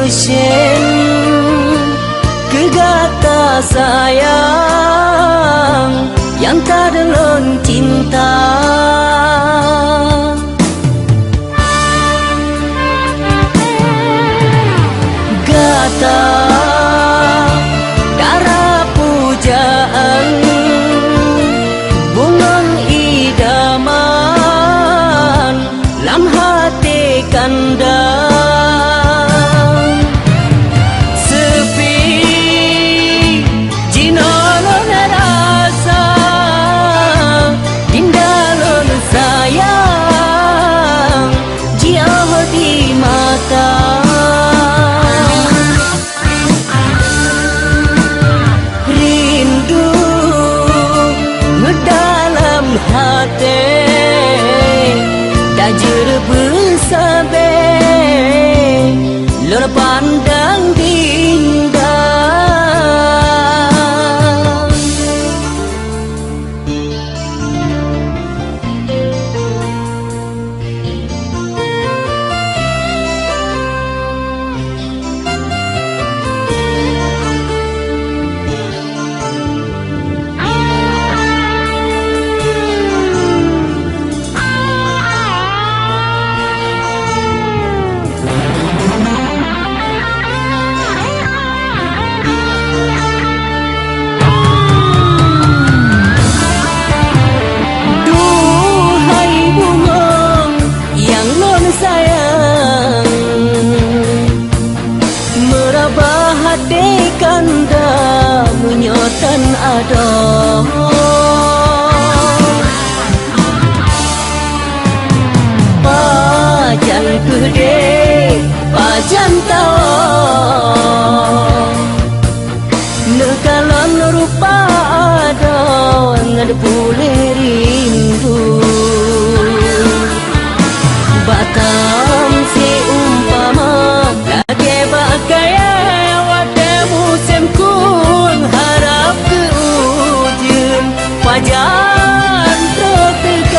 mesin kegata sayang yang tak dalam cinta. Gata darah pujaan bungang idaman lam hati kanda. Lor pandang dinda kanda menyotan ada. Pajan gede, pajan tawa nekalan rupa ada ngad boleh rindu. Batam si umpama lagi bakaya pajan tertekan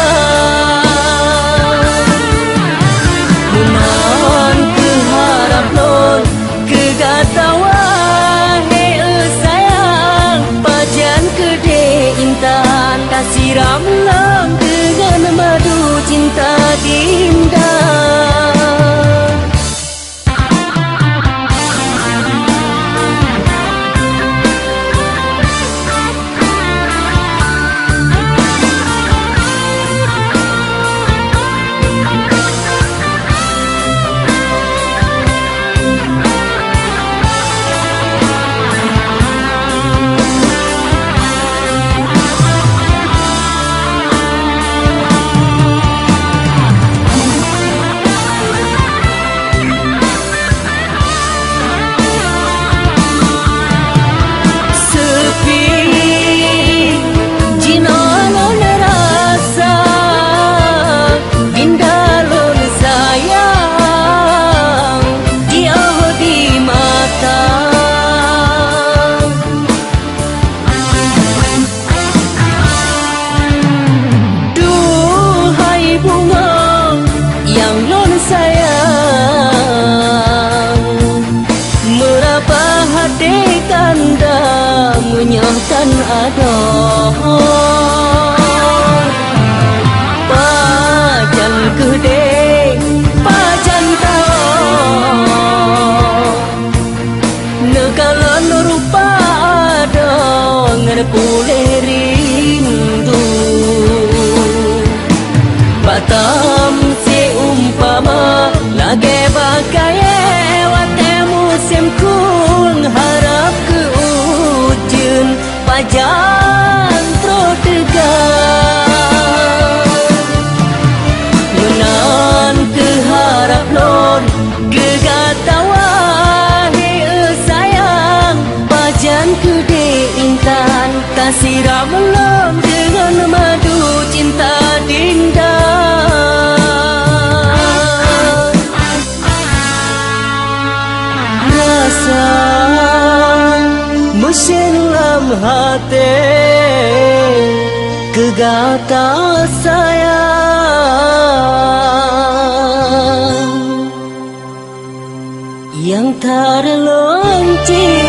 munan keharap lon kegatawa hei sayang pajan kede intan kasih ramlam dengan madu cinta dinda. Menyohkan ada pajan gede, pajan tawa nekalan rupa ada ngad boleh rindu. Batam si umpama lagi bakaya wate musim kul harap ke pajan tertekan menan keharap lon kegatawa hei sayang pajan kede intan kasih ramlam dengan madu cinta dinda. Rasa mesin lam hati kegata sayang yang antara lonci